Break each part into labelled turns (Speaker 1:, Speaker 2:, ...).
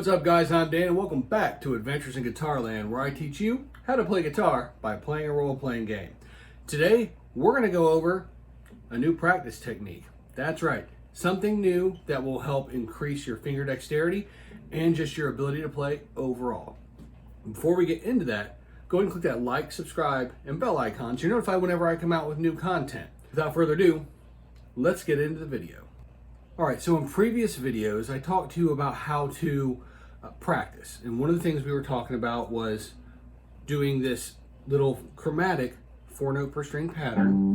Speaker 1: What's up, guys? I'm Dan and welcome back to Adventures in Guitarland, where I teach you how to play guitar by playing a role-playing game. Today we're going to go over a new practice technique. That's right, something new that will help increase your finger dexterity and just your ability to play overall. Before we get into that, go ahead and click that like, subscribe, and bell icon so you're notified whenever I come out with new content. Without further ado, let's get into the video. Alright, so in previous videos I talked to you about how to practice, and one of the things we were talking about was doing this little chromatic 4-note per string pattern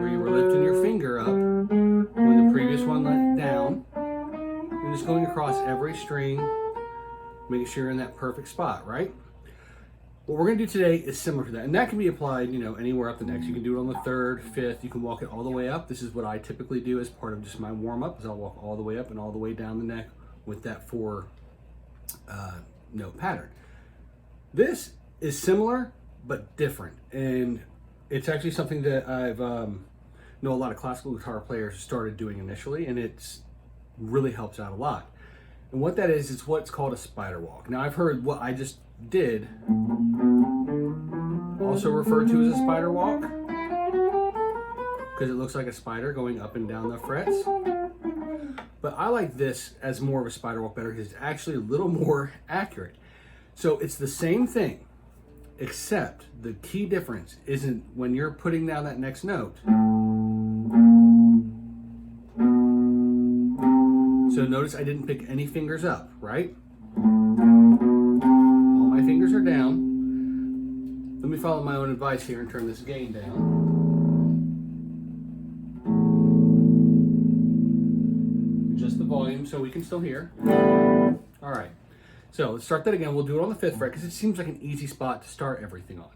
Speaker 1: where you were lifting your finger up when the previous one went down and just going across every string, making sure you're in that perfect spot, right? What we're going to do today is similar to that, and that can be applied, anywhere up the neck. You can do it on the 3rd, 5th, you can walk it all the way up. This is what I typically do as part of just my warm-up, is I'll walk all the way up and all the way down the neck with that 4-note pattern. This is similar, but different, and it's actually something that I've know a lot of classical guitar players started doing initially, and it's really helps out a lot. And what that is what's called a spider walk. Now, I've heard what I just did also referred to as a spider walk because it looks like a spider going up and down the frets, but I like this as more of a spider walk better because it's actually a little more accurate. So it's the same thing, except the key difference isn't when you're putting down that next note. So notice I didn't pick any fingers up, right? All my fingers are down. Let me follow my own advice here and turn this gain down. Adjust the volume so we can still hear. All right, so let's start that again. We'll do it on the 5th fret because it seems like an easy spot to start everything on.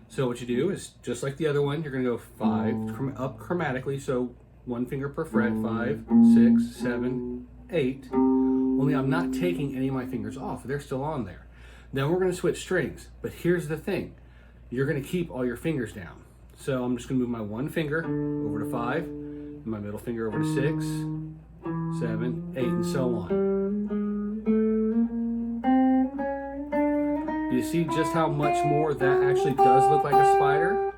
Speaker 1: So what you do is, just like the other one, you're gonna go 5 up chromatically, so 1 finger per fret, 5, 6, 7, 8. Only I'm not taking any of my fingers off, they're still on there. Then we're gonna switch strings, but here's the thing. You're gonna keep all your fingers down. So I'm just gonna move my 1 finger over to 5, and my middle finger over to 6, 7, 8, and so on. Do you see just how much more that actually does look like a spider?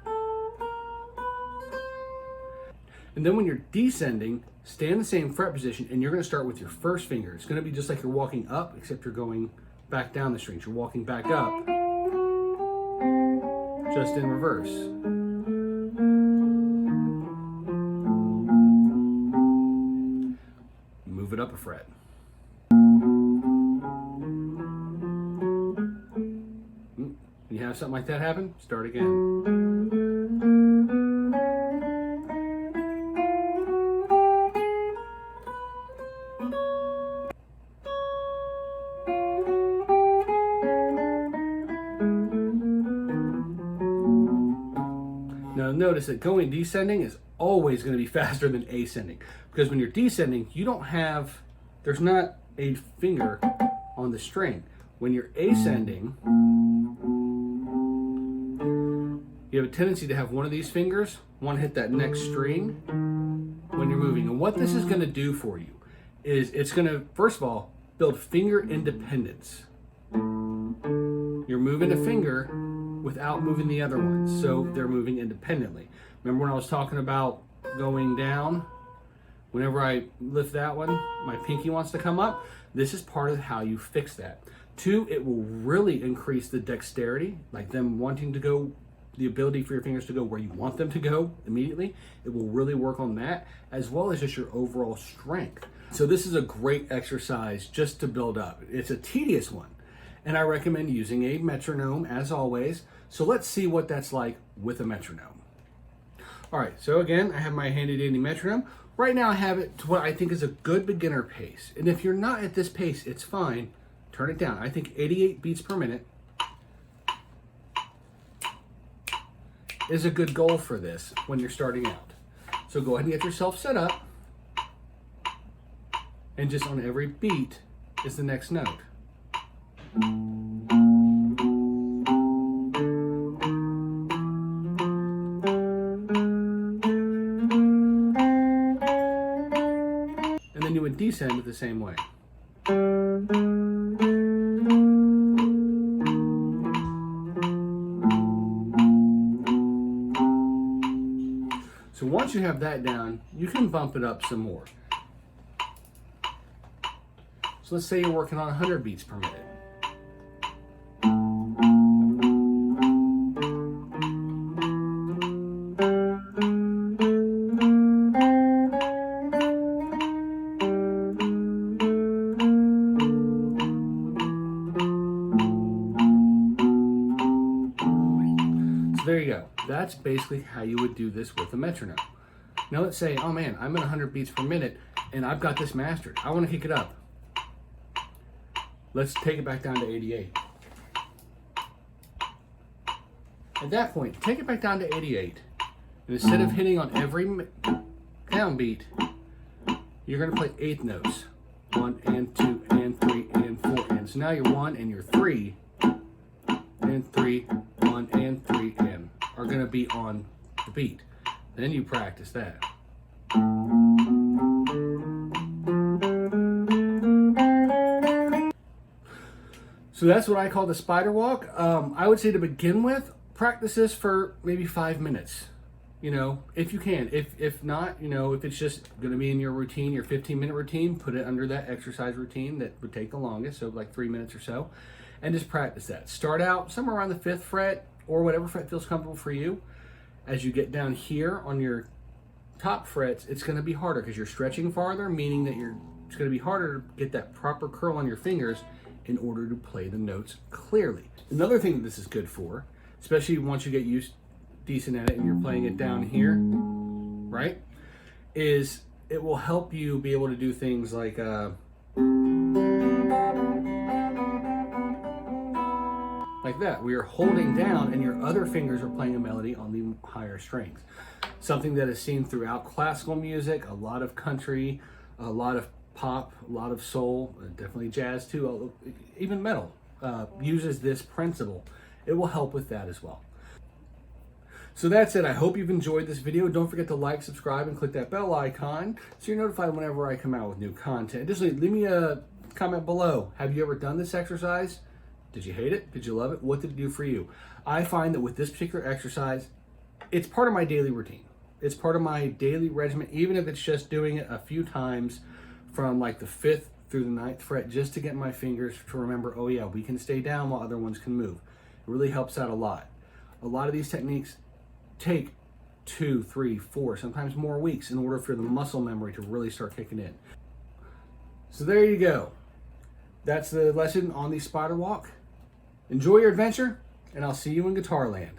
Speaker 1: And then when you're descending, stay in the same fret position, and you're gonna start with your first finger. It's gonna be just like you're walking up, except you're going back down the strings. You're walking back up, just in reverse. Move it up a fret. When you have something like that happen, start again. Now notice that going descending is always going to be faster than ascending, because when you're descending, there's not a finger on the string. When you're ascending, you have a tendency to have one of these fingers want to hit that next string when you're moving. And what this is going to do for you is it's going to, first of all, build finger independence. You're moving a finger without moving the other ones, so they're moving independently. Remember when I was talking about going down? Whenever I lift that one, my pinky wants to come up. This is part of how you fix that. 2, it will really increase the dexterity, like them wanting to go, the ability for your fingers to go where you want them to go immediately. It will really work on that, as well as just your overall strength. So this is a great exercise just to build up. It's a tedious one, and I recommend using a metronome as always. So let's see what that's like with a metronome. All right, so again, I have my handy dandy metronome. Right now I have it to what I think is a good beginner pace. And if you're not at this pace, it's fine. Turn it down. I think 88 beats per minute is a good goal for this when you're starting out. So go ahead and get yourself set up. And just on every beat is the next note. And then you would descend with the same way. So once you have that down, you can bump it up some more. So let's say you're working on 100 beats per minute. There you go. That's basically how you would do this with a metronome. Now let's say, oh man, I'm at 100 beats per minute and I've got this mastered. I want to kick it up. Let's take it back down to 88. At that point, take it back down to 88. And instead of hitting on every downbeat, you're going to play eighth notes. 1 and 2 and 3 and 4 and. So now you're 1 and you're 3 and 3, 1 and 3 and are going to be on the beat. Then you practice that. So that's what I call the spider walk. I would say to begin with, practice this for maybe 5 minutes. You know, if you can. If not, you know, if it's just going to be in your routine, your 15-minute routine, put it under that exercise routine that would take the longest, so like 3 minutes or so, and just practice that. Start out somewhere around the 5th fret or whatever fret feels comfortable for you. As you get down here on your top frets, it's going to be harder because you're stretching farther, meaning that it's going to be harder to get that proper curl on your fingers in order to play the notes clearly. Another thing that this is good for, especially once you get used decent at it and you're playing it down here, right, is it will help you be able to do things like that. We are holding down and your other fingers are playing a melody on the higher strings. Something that is seen throughout classical music, a lot of country, a lot of pop, a lot of soul, definitely jazz too, even metal uses this principle. It will help with that as well. So that's it. I hope you've enjoyed this video. Don't forget to like, subscribe, and click that bell icon so you're notified whenever I come out with new content. Additionally, leave me a comment below. Have you ever done this exercise? Did you hate it? Did you love it? What did it do for you? I find that with this particular exercise, it's part of my daily routine. It's part of my daily regiment, even if it's just doing it a few times from like the 5th through the 9th fret, just to get my fingers to remember, oh yeah, we can stay down while other ones can move. It really helps out a lot. A lot of these techniques take 2, 3, 4, sometimes more weeks in order for the muscle memory to really start kicking in. So there you go. That's the lesson on the spider walk. Enjoy your adventure, and I'll see you in Guitarland.